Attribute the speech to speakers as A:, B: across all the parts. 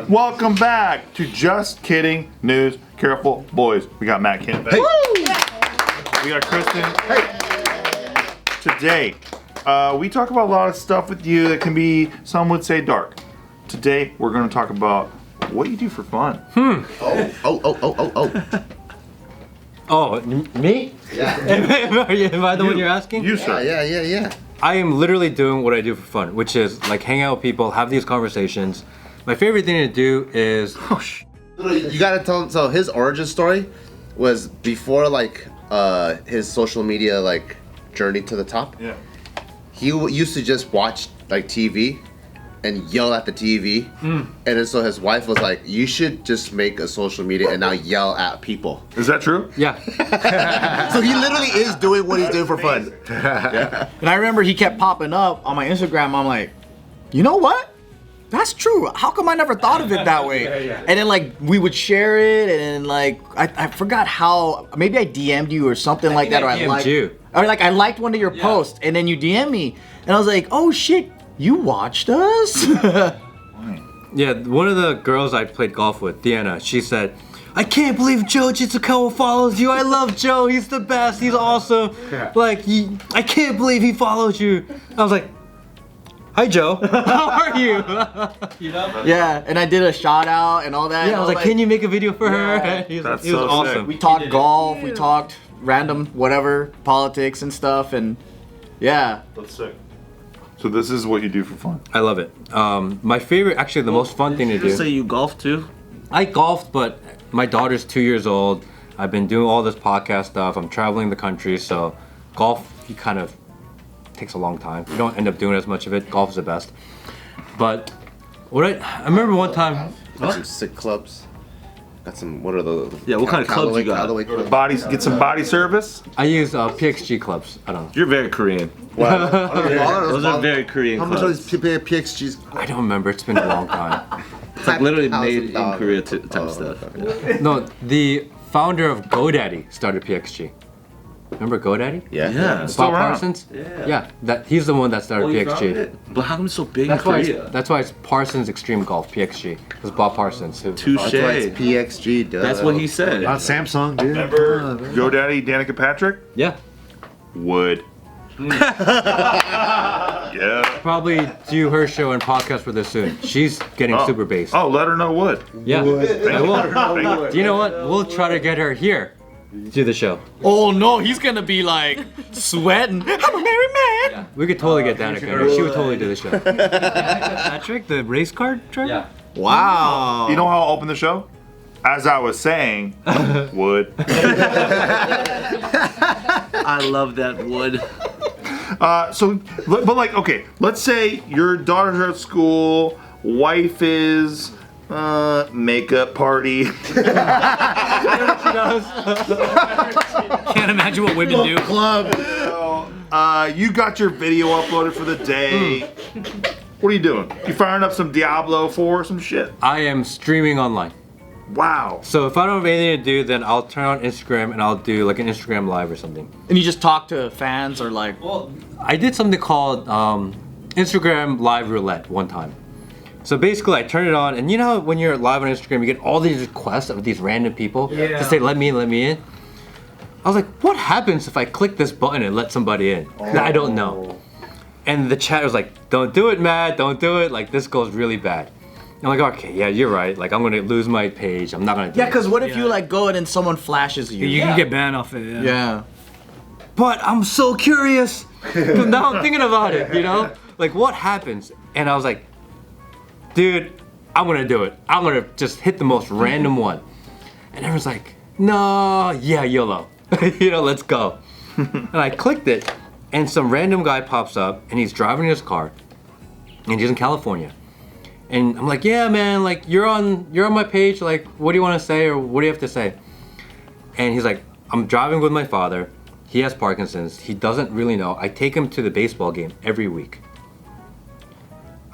A: Welcome back to Just Kidding News. Careful, boys. We got Matt Kent back.
B: Hey.
A: We got Kristin. Hey. Today, we talk about a lot of stuff with you that can be, some would say, dark. Today, we're going to talk about what you do for fun.
C: Oh, me?
B: Yeah.
C: Am I the one you're asking?
A: You, sir.
B: Yeah.
C: I am literally doing what I do for fun, which is like hang out with people, have these conversations. My favorite thing to do is...
A: Oh, sh**.
B: You gotta tell him, so his origin story was before like his social media like journey to the top.
A: Yeah.
B: He used to just watch like TV and yell at the TV. And then so his wife was like, you should just make a social media and now yell at people.
A: Is that true?
C: Yeah.
B: So he literally is doing what he's doing for fun.
D: Yeah. And I remember he kept popping up on my Instagram. I'm like, you know what? That's true. How come I never thought of it that way?
C: Yeah.
D: And then like we would share it, and then like I forgot how. Maybe I DM'd you or something like that, or I liked
C: you.
D: Or like I liked one of your posts, and then you DM'd me, and I was like, oh shit, you watched us?
C: Yeah, one of the girls I played golf with, Deanna, she said, I can't believe Joe Jitsukawa follows you. I love Joe. He's the best. He's awesome. Like, I can't believe he follows you. I was like, hi, Joe. How are you? You know?
D: Yeah, and I did a shout out and all that.
C: Yeah, I was like, can you make a video for her?
D: Yeah.
C: He was
A: That's
C: he was
A: so
C: awesome.
A: sick.
D: We talked golf. We talked random whatever politics and stuff, and yeah.
A: That's sick. So this is what you do for fun.
C: I love it. My favorite, actually the most fun thing to do.
E: You say you golf too?
C: I golfed, but my daughter's 2 years old. I've been doing all this podcast stuff. I'm traveling the country, so golf, you kind of takes a long time. You don't end up doing as much of it. Golf is the best. But what I remember one time.
B: Got some sick clubs. Got some, what are the...
E: Yeah, what kind of clubs you got?
B: Callaway clubs.
A: Bodies, get some body service.
C: I use PXG clubs. I don't know.
E: You're very Korean.
B: Wow.
E: Those are very Korean
B: How much are
E: clubs.
B: these PXGs?
C: I don't remember. It's been a long time.
E: It's like literally made in
B: $1,000.
E: Korea type stuff.
B: Okay.
C: No, the founder of GoDaddy started PXG. Remember GoDaddy?
B: Yeah.
E: Yeah.
A: Still
C: Bob
A: around.
C: Parsons?
E: Yeah.
C: He's the one that started PXG.
E: But how come it's so big
C: That's
E: in
C: why,
E: Korea?
C: that's why it's Parsons Extreme Golf, PXG. Because Bob Parsons. Who,
E: Touche.
B: That's why it's PXG, duh.
E: That's what he said.
F: Samsung, dude.
A: Remember GoDaddy, Danica Patrick?
C: Yeah.
A: Would. Yeah.
C: Probably do her show and podcast with her soon. She's getting super based.
A: Oh, let her know would.
C: Yeah, I will.
A: Thank you.
C: Do you know what? We'll try to get her here to the show.
D: Oh no, he's gonna be like sweating. I'm a married man.
C: We could totally get Danica here. She would totally do the show.
F: Patrick, the race car driver?
C: Yeah.
D: Wow.
A: You know how I'll open the show? As I was saying, would.
E: I love that wood.
A: But like, okay, let's say your daughter's at school, wife is makeup party.
F: Can't imagine what women do.
A: Club. You got your video uploaded for the day. What are you doing? You firing up some Diablo 4 or some shit?
C: I am streaming online.
A: Wow.
C: So if I don't have anything to do, then I'll turn on Instagram and I'll do like an Instagram live or something.
D: And you just talk to fans or like.
C: Well, I did something called Instagram live roulette one time. So basically I turn it on, and you know how when you're live on Instagram you get all these requests of these random people to say let me in. I was like, what happens if I click this button and let somebody in? I don't know. And the chat was like, don't do it, Matt, don't do it. Like, this goes really bad. I'm like, okay, yeah, you're right. Like, I'm gonna lose my page. I'm not gonna do
D: Yeah,
C: it.
D: because what if you like go and then someone flashes you?
F: You can get banned off it. Yeah.
D: Yeah.
C: But I'm so curious. 'Cause now I'm thinking about it, you know? Like, what happens? And I was like, dude, I'm gonna do it. I'm gonna just hit the most random one. And everyone's like, no, yeah, YOLO. You know, let's go. And I clicked it, and some random guy pops up, and he's driving his car, and he's in California. And I'm like, yeah, man, like you're on my page. Like, what do you want to say, or what do you have to say? And he's like, I'm driving with my father. He has Parkinson's. He doesn't really know. I take him to the baseball game every week.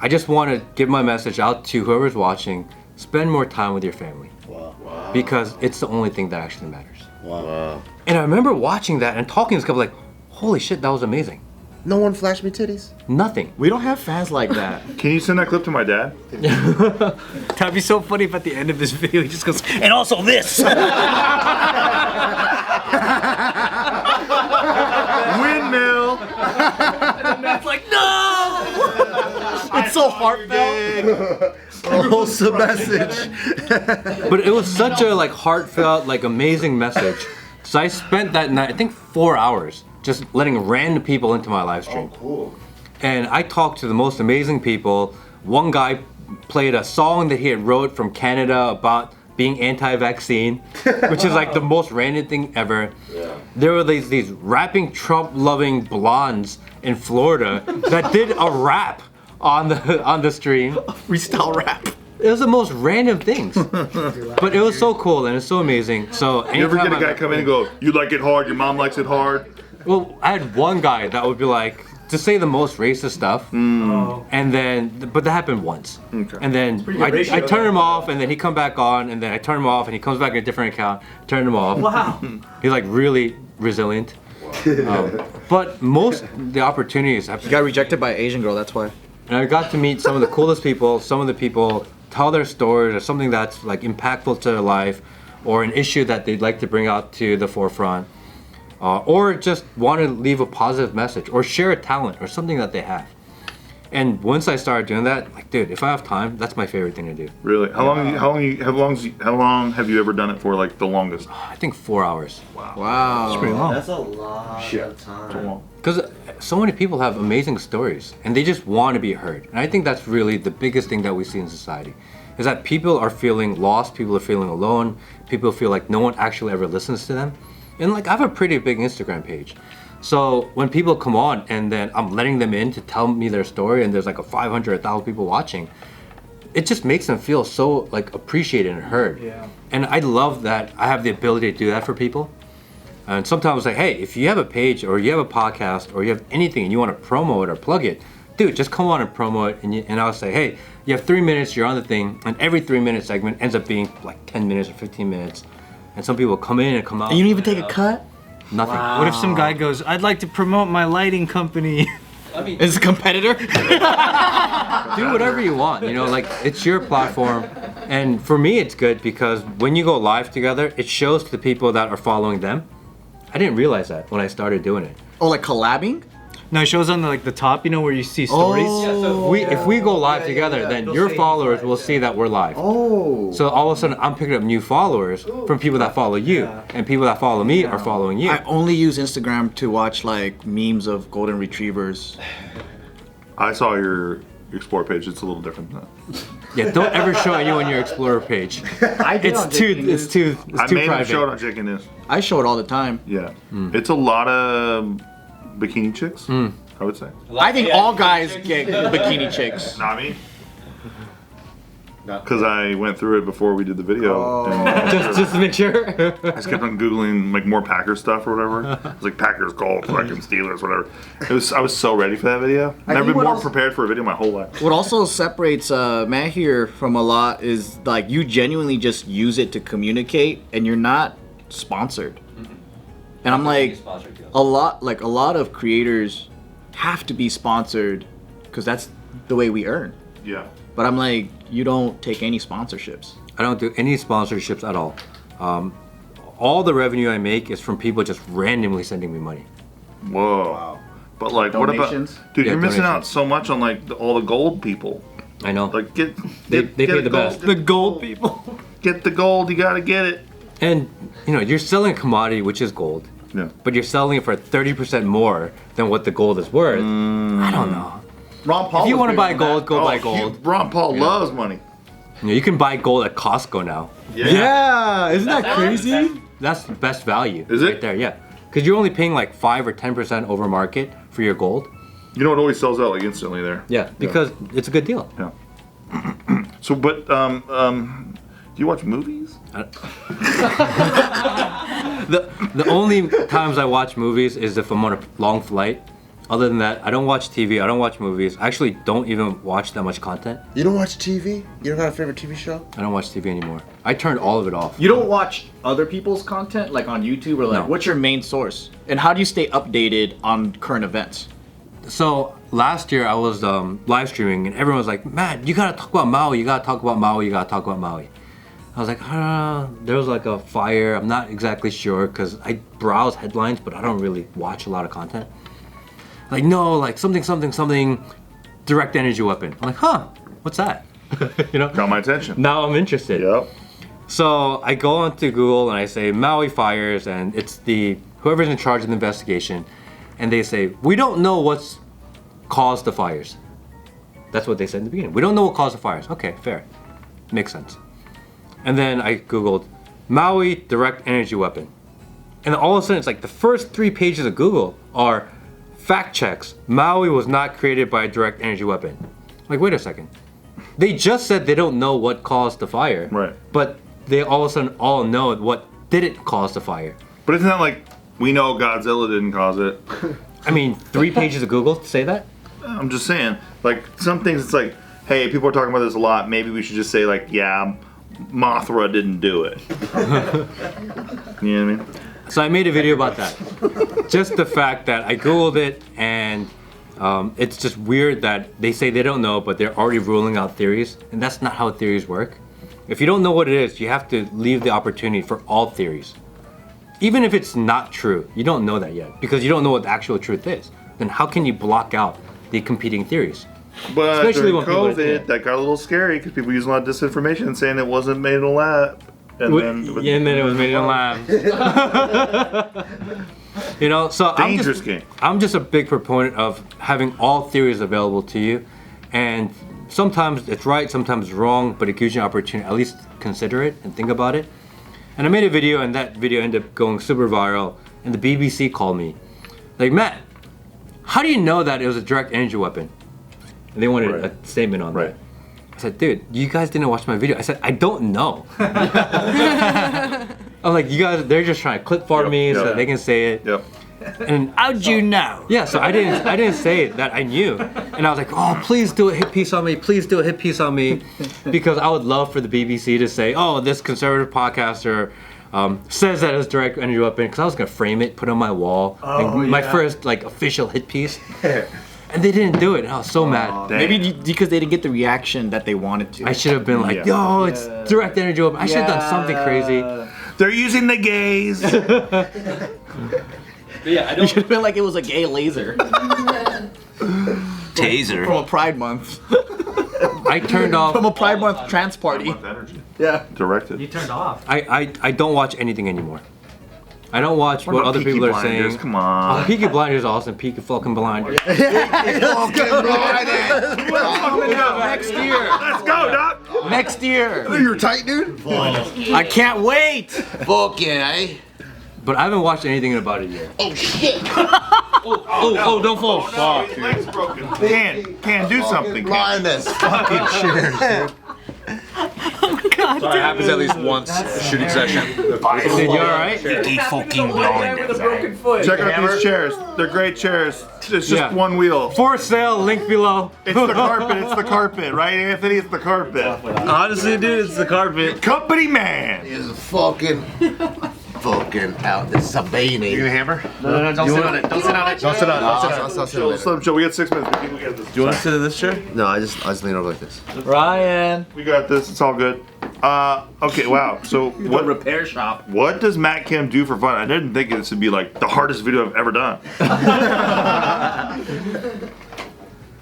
C: I just want to give my message out to whoever's watching. Spend more time with your family.
B: Wow.
C: Because it's the only thing that actually matters.
B: Wow.
C: And I remember watching that and talking to this couple like, holy shit, that was amazing.
B: No one flashed me titties.
C: Nothing.
D: We don't have fans like that.
A: Can you send that clip to my dad?
F: That'd be so funny if at the end of this video he just goes, and also this.
A: Windmill.
F: That's like, no.
D: It's so heartfelt.
B: Wholesome message.
C: But it was such a like heartfelt, like amazing message. So I spent that night, I think 4 hours, just letting random people into my live stream.
B: Oh, cool.
C: And I talked to the most amazing people. One guy played a song that he had wrote from Canada about being anti-vaccine, which is like the most random thing ever.
B: Yeah.
C: There were these rapping Trump-loving blondes in Florida that did a rap on the stream.
D: Freestyle rap.
C: It was the most random things, but it was so cool and it's so amazing. So
A: You ever get a
C: anytime
A: guy come in and go, "You like it hard, your mom likes it hard"?
C: well, I had one guy that would be like to say the most racist stuff, and then but that happened once,
A: Okay.
C: and then I turn him off, and then he come back on, and then I turn him off, and he comes back in a different account, turn him off.
F: Wow.
C: He's like really resilient. But most the opportunities,
D: You got rejected by an Asian girl, that's why.
C: and I got to meet some of the coolest people. Some of the people tell their stories or something that's like impactful to their life, or an issue that they'd like to bring out to the forefront, or just want to leave a positive message or share a talent or something that they have. And once I started doing that, like, dude, if I have time, that's my favorite thing to do.
A: Really? How long have you ever done it for? Like the longest?
C: I think 4 hours.
D: Wow.
F: It's pretty long.
E: That's a lot of time.
C: Because so many people have amazing stories and they just want to be heard. And I think that's really the biggest thing that we see in society is that people are feeling lost, people are feeling alone, people feel like no one actually ever listens to them. And like I have a pretty big Instagram page. So when people come on and then I'm letting them in to tell me their story and there's like a 500, 1,000 people watching, it just makes them feel so like appreciated and heard.
F: Yeah.
C: And I love that I have the ability to do that for people. And sometimes like, hey, if you have a page or you have a podcast or you have anything and you want to promo it or plug it, dude, just come on and promo it. And I'll say, hey, you have 3 minutes, you're on the thing. And every 3-minute segment ends up being like 10 minutes or 15 minutes. And some people come in and come out.
D: And you don't even take a cut?
C: Nothing.
F: What if some guy goes, I'd like to promote my lighting company?
D: Is it a competitor?
C: Do whatever you want, you know, like it's your platform. And for me, it's good because when you go live together, it shows to the people that are following them. I didn't realize that when I started doing it.
D: Oh, like collabing?
F: No, it shows on the top, you know, where you see stories.
C: If we go live together, then your followers will see that we're live.
D: Oh.
C: So all of a sudden, I'm picking up new followers from people that follow you, and people that follow me are following you.
D: I only use Instagram to watch like memes of golden retrievers.
A: I saw your Explore page. It's a little different than that.
C: Yeah, don't ever show anyone your Explorer page. It's too
A: I made him
C: private.
A: show it on Chicken News.
D: I show it all the time.
A: Yeah. It's a lot of bikini chicks, I would say.
D: I think all guys get bikini chicks.
A: Not me. Because I went through it before we did the video. And
C: just to make sure.
A: I just kept on Googling like more Packers stuff or whatever. It was like Packers, Colts, fucking Steelers, whatever. I was so ready for that video. Never been more prepared for a video my whole life.
D: What also separates Matt here from a lot is like you genuinely just use it to communicate and you're not sponsored. And I'm like, a lot of creators have to be sponsored because that's the way we earn.
A: Yeah.
D: But I'm like, you don't take any sponsorships.
C: I don't do any sponsorships at all. All the revenue I make is from people just randomly sending me money.
A: Whoa.
D: Wow.
A: But like,
D: Donations?
A: what about, dude?
C: Yeah,
A: you're missing out
C: donations.
A: so much on like all the gold people.
C: I know.
A: Like, they
C: They pay the best.
F: The gold people.
A: Get the gold. You gotta get it.
C: And you know, you're selling a commodity which is gold,
A: Yeah.
C: but you're selling it for 30% more than what the gold is worth. I don't know.
D: Ron Paul.
C: If you want to buy gold, go buy gold.
A: Ron Paul loves money.
C: You know, you can buy gold at Costco now.
D: Yeah, isn't that crazy?
C: That's the best value.
A: Is it?
C: Right there, yeah. Because you're only paying like 5 or 10% over market for your gold.
A: You know, it always sells out like instantly there.
C: Yeah, because it's a good deal.
A: Yeah. So, but do you watch movies?
C: The only times I watch movies is if I'm on a long flight. Other than that, I don't watch TV, I don't watch movies. I actually don't even watch that much content.
B: You don't watch TV? You don't got a favorite TV show?
C: I don't watch TV anymore. I turned all of it off.
D: You don't watch other people's content like on YouTube or like
C: No.
D: what's your main source? And how do you stay updated on current events?
C: So last year I was live streaming and everyone was like, Matt, you gotta talk about Maui, you gotta talk about Maui, you gotta talk about Maui. I was like, there was like a fire, I'm not exactly sure because I browse headlines but I don't really watch a lot of content. Like, no, like something, direct energy weapon. I'm like, what's that? You know?
A: Got my attention.
C: Now I'm interested.
A: Yep.
C: So I go onto Google and I say Maui fires, and it's whoever's in charge of the investigation, and they say, we don't know what's caused the fires. That's what they said in the beginning. We don't know what caused the fires. Okay, fair. Makes sense. And then I Googled Maui direct energy weapon. And all of a sudden it's like the first 3 pages of Google are fact checks. Maui was not created by a direct energy weapon. Like, wait a second. They just said they don't know what caused the fire.
A: Right.
C: But they all of a sudden all know what didn't cause the fire.
A: But isn't that like, we know Godzilla didn't cause it?
C: I mean, 3 pages of Google say that?
A: I'm just saying, like, some things it's like, hey, people are talking about this a lot, maybe we should just say like, yeah, Mothra didn't do it. You know what I mean?
C: So I made a video about that. Just the fact that I Googled it and it's just weird that they say they don't know, but they're already ruling out theories. And that's not how theories work. If you don't know what it is, you have to leave the opportunity for all theories. Even if it's not true, you don't know that yet because you don't know what the actual truth is. Then how can you block out the competing theories?
A: But
C: Especially
A: during
C: when people are
A: COVID,
C: saying-
A: that got a little scary because people using a lot of disinformation and saying it wasn't made in a lab. And then
C: it was made in a lab. You know, so
A: Dangerous game.
C: I'm just a big proponent of having all theories available to you, and sometimes it's right, sometimes it's wrong, but it gives you an opportunity to at least consider it and think about it. And I made a video, and that video ended up going super viral, and the BBC called me, like, Matt, how do you know that it was a direct energy weapon? And they wanted
A: Right.
C: a statement on
A: Right.
C: that. I said, dude, you guys didn't watch my video. I said, I don't know. I'm like, you guys, they're just trying to clip for
A: Yep,
C: me so
A: yep.
C: that they can say it.
A: Yep.
C: And
F: How'd you know?
C: yeah, so I didn't say that I knew. And I was like, oh, please do a hit piece on me. Please do a hit piece on me. Because I would love for the BBC to say, oh, this conservative podcaster says that it's direct energy weapon. Because I was going to frame it, put it on my wall. My first like official hit piece. And they didn't do it. And I was so mad.
A: Dang.
D: Maybe because they didn't get the reaction that they wanted to.
C: I should have been like,
A: Yeah.
C: yo, it's direct energy weapon. I should have done something crazy.
A: They're using the gays.
D: You should have been like it was a gay laser
E: Taser.
D: from a Pride Month.
C: I turned off.
D: From a Pride Month trans party.
A: Energy.
D: Yeah.
A: Directed.
F: You turned off.
C: I don't watch anything anymore. I don't watch what
A: about
C: other
A: Peaky
C: people are
A: Blinders?
C: saying.
A: Come on.
C: Oh, Peaky Blinders is awesome. Peaky fucking Blinders.
D: Next year.
A: Let's go, Doc.
D: Next year.
B: You're tight, dude.
D: I can't wait.
B: Fucking, eh?
C: But I haven't watched anything in about a year.
B: Oh shit.
C: Oh, don't fall.
A: Oh, his leg's broken. Can do something. Can.
B: Blindness.
G: So it happens at least once shooting session.
C: Dude, you alright?
E: Fucking blind.
A: Check out these chairs. They're great chairs. It's just
C: Yeah.
A: one wheel.
C: For sale, link below.
A: It's the carpet. It's the carpet, right, Anthony? It's the carpet.
G: Honestly, dude, it's the carpet.
A: Company man.
B: Is fucking out. This is a beanie. You gonna hammer?
G: No, don't sit on it. Don't sit on it. Don't sit on it. Don't sit on it.
B: I'll sit
A: Chill, Slim Chill. We got 6 minutes. We got this.
G: Do you want to sit in this chair?
B: No, I just lean over like this.
D: Ryan.
A: We got this. It's all good. Okay. Wow. So what?
G: Repair shop.
A: What does Matt Kim do for fun? I didn't think this would be like the hardest video I've ever done.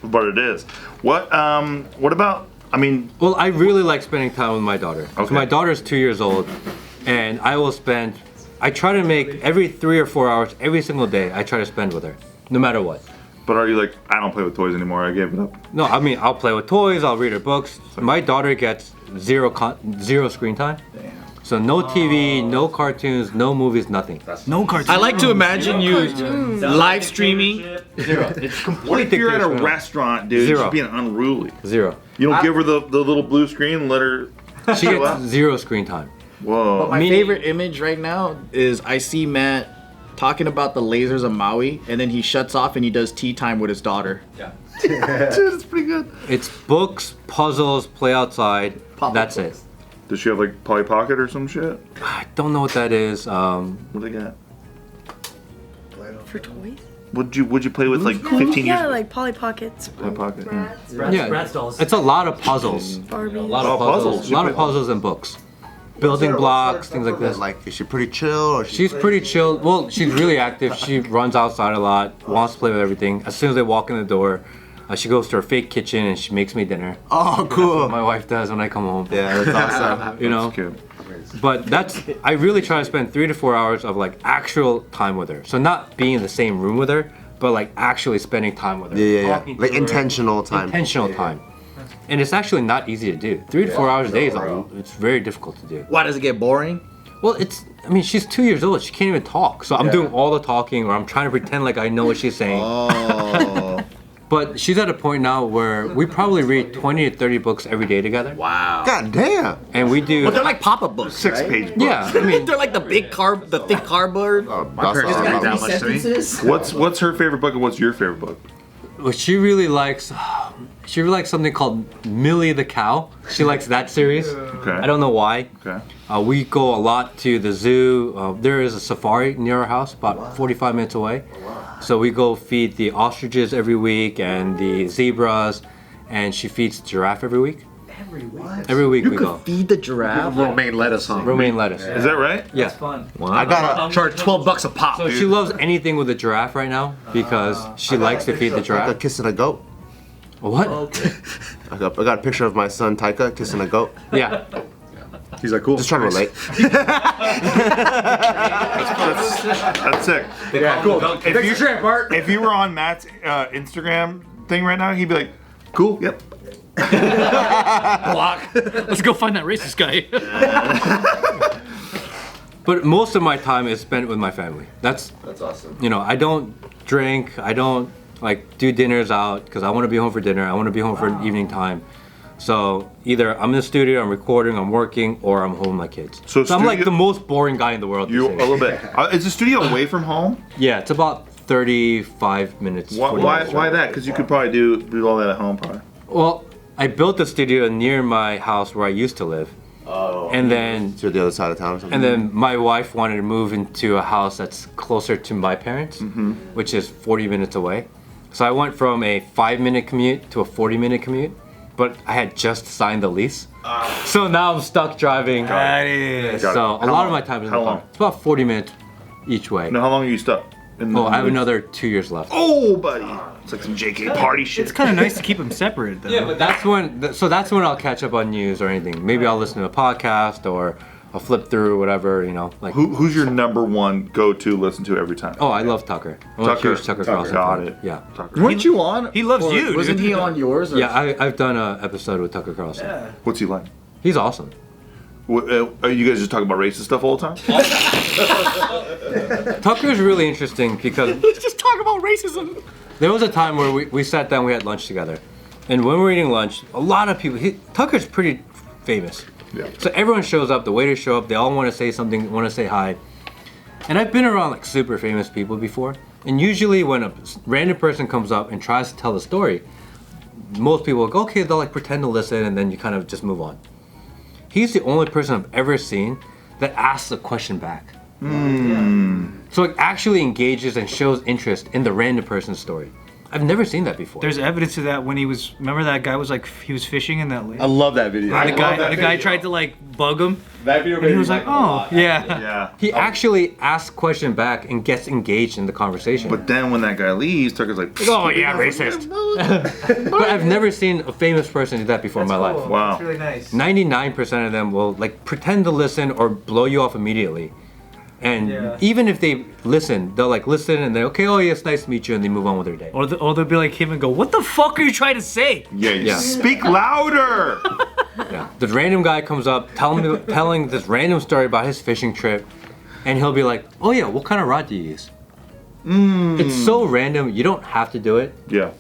A: But it is. What about? I mean,
C: Well, I really like spending time with my daughter.
A: Okay.
C: So my daughter is 2 years old, and I try to make every 3 or 4 hours every single day. I try to spend with her, no matter what.
A: but are you like, I don't play with toys anymore. I gave it up.
C: No, I mean I'll play with toys. I'll read her books. My daughter gets zero screen time. So no TV, no cartoons, no movies, nothing.
F: No cartoon.
D: I like to imagine you live streaming.
C: Zero. It's
A: What
C: complete
A: if you're at a
C: dictatorship.
A: restaurant, dude?
C: Zero.
A: She's being unruly.
C: Zero.
A: You don't give her the little blue screen and let her.
C: She
A: chill out?
C: gets zero screen time.
A: Whoa.
D: My favorite image right now is I see Matt talking about the lasers of Maui, and then he shuts off and he does tea time with his daughter.
A: Dude, it's pretty good.
C: It's books, puzzles, play outside. That's it.
A: Does she have like Polly Pocket or some shit?
C: I don't know what that is.
A: What do they got?
H: For toys?
A: Would you play with like 15
H: Yeah,
A: years?
H: like Polly Pockets,
A: Pocket. Yeah.
C: Yeah,
F: Bratz dolls.
C: it's a lot of puzzles.
H: Barbie.
C: A lot of puzzles. A lot of puzzles and books. Building blocks, things like this.
B: Like, is she pretty chill or
C: She's pretty chill. Well, she's really active. She runs outside a lot, wants to play with everything. As soon as they walk in the door, she goes to her fake kitchen and she makes me dinner.
B: Oh, cool.
C: My wife does when I come home.
B: Yeah, that's awesome.
C: You know?
A: That's cute.
C: But I really try to spend 3 to 4 hours of like actual time with her. So not being in the same room with her, but like actually spending time with her.
B: Yeah.
C: talking to
B: Like
C: her.
B: intentional time.
C: Intentional time. And it's actually not easy to do. 3 to 4 hours a day it's very difficult to do.
D: Why does it get boring?
C: Well, she's 2 years old. She can't even talk. So I'm doing all the talking, or I'm trying to pretend like I know what she's saying.
B: Oh.
C: But she's at a point now where we probably read 20 to 30 books every day together.
D: Wow.
B: God damn.
C: And we do.
D: But they're like pop-up books,
A: 6-page book.
C: Yeah, I mean,
D: They're like the thick cardboard.
B: My
G: parents didn't read that much to me.
A: What's her favorite book and what's your favorite book?
C: well, she really likes something called Millie the Cow. She likes that series.
A: Okay.
C: I don't know why.
A: Okay.
C: We go a lot to the zoo. There is a safari near our house, about 45 minutes away. So we go feed the ostriches every week and the zebras, and she feeds the giraffe every week. Every week we go.
D: Feed the giraffe.
G: Romaine lettuce, huh?
C: Romaine lettuce.
A: Is that right?
C: Yeah.
F: Fun.
B: I got
G: Charge $12 a pop.
C: So she loves anything with a giraffe right now because she likes to feed the
B: a
C: giraffe.
B: kissing a goat.
C: What?
B: I got a picture of my son Taika kissing a goat.
C: Yeah.
G: He's like, cool.
B: Just trying to relate.
A: That's sick.
G: Yeah, cool. If you trip, Bart.
A: If you were on Matt's Instagram thing right now, he'd be like, "Cool, yep."
F: Block. Let's go find that racist guy.
C: But most of my time is spent with my family. That's
B: awesome.
C: You know, I don't drink. I don't like do dinners out because I want to be home for dinner. I want to be home for evening time. So either I'm in the studio, I'm recording, I'm working, or I'm home with my kids.
A: So
C: I'm like
A: studio-
C: the most boring guy in the world. to
A: You a
C: say.
A: little bit. Is the studio away from home?
C: Yeah, it's about 35 minutes. 40
A: Why
C: minutes.
A: that? Because you could probably do all that at home, probably.
C: Well, I built the studio near my house where I used to live. Oh. And then
B: To the other side of town or something.
C: And then my wife wanted to move into a house that's closer to my parents, which is 40 minutes away. So I went from a 5-minute commute to a 40-minute commute, but I had just signed the lease. So now I'm stuck driving.
F: That is.
C: So a lot of my time is in the
A: How
C: car.
A: long?
C: It's about 40 minutes each way.
A: Now, how long are you stuck?
C: Oh, I have another 2 years left.
A: Oh, buddy. It's like some JK party shit.
F: It's kind of nice to keep them separated, though.
C: Yeah, but that's when I'll catch up on news or anything. Maybe I'll listen to a podcast or I'll flip through whatever, you know. Like
A: Who's your number one go-to listen to every time?
C: Oh, I love Tucker. I'm a
A: Tucker.
C: huge Tucker
A: Tucker.
C: Carlson
A: Got
C: fan.
A: it.
C: Yeah.
A: Tucker.
D: Weren't you on?
F: He loves
D: or
F: you,
D: Wasn't
F: dude.
D: he on yours? Or
C: Yeah, I've done an episode with Tucker Carlson.
A: What's he like?
C: He's awesome.
A: Are you guys just talking about racist stuff all the time?
C: Tucker's really interesting because
F: Just talk about racism.
C: there was a time where we sat down, we had lunch together. And when we were eating lunch, a lot of people, Tucker's pretty famous.
A: Yeah.
C: So everyone shows up, the waiters show up, they all want to say something, want to say hi. And I've been around like super famous people before. And usually when a random person comes up and tries to tell the story, most people go, okay, they'll like pretend to listen and then you kind of just move on. He's the only person I've ever seen that asks a question back. So it actually engages and shows interest in the random person's story. I've never seen that before.
F: There's evidence of that when remember that guy was like, he was fishing in that lake?
G: I love that video.
F: The guy tried to like bug him,
G: That video
F: and he was like, oh, yeah.
A: Yeah.
C: He actually asks question back and gets engaged in the conversation.
A: But then when that guy leaves, Tucker's like,
C: oh yeah, racist. But I've never seen a famous person do that before in my life.
A: wow.
F: really nice.
C: 99% of them will like pretend to listen or blow you off immediately. And
F: Yeah.
C: even if they listen, they'll like listen and they're okay, oh yes, nice to meet you, and they move on with their day.
F: Or they'll be like him and go, what the fuck are you trying to say?
A: Yeah. Speak louder.
C: Yeah. This random guy comes up telling this random story about his fishing trip, and he'll be like, oh yeah, what kind of rod do you use? It's so random, you don't have to do it.
A: Yeah.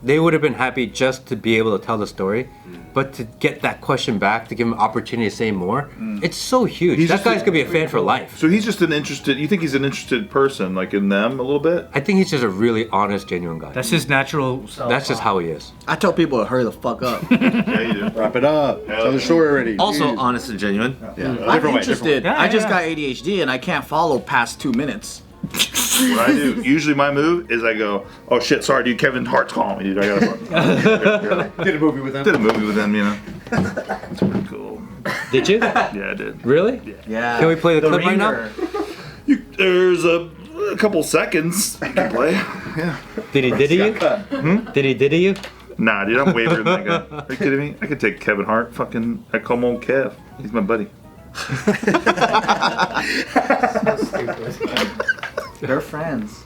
C: They would have been happy just to be able to tell the story, but to get that question back, to give him an opportunity to say more, it's so huge.
A: He's
C: That
A: just
C: guy's gonna be a fan for life.
A: So he's just you think he's an interested person, like in them a little bit?
C: I think he's just a really honest, genuine guy.
F: That's his natural self.
C: That's just how he is.
D: I tell people to hurry the fuck up.
A: Yeah, you do.
G: Wrap it up. Tell the story already.
E: Also honest and genuine.
G: yeah.
D: I'm interested.
F: Yeah,
D: I just
F: yeah.
D: got ADHD and I can't follow past 2 minutes.
A: What I do, usually my move is I go, oh shit, sorry dude, Kevin Hart's calling me, dude. I gotta
G: Did a movie with them.
A: did a movie with them, you know. It's pretty cool.
C: Did you?
A: Yeah, I did.
C: Really?
E: Yeah.
C: Can we play the clip right now?
E: ringer.
A: There's a couple seconds you can play. Yeah.
C: Did he diddy you? Did he diddy you?
A: Nah, dude, I'm way better than that guy. Are you kidding me? I could take Kevin Hart. Fucking, I call him old Kev. He's my buddy.
E: They're friends.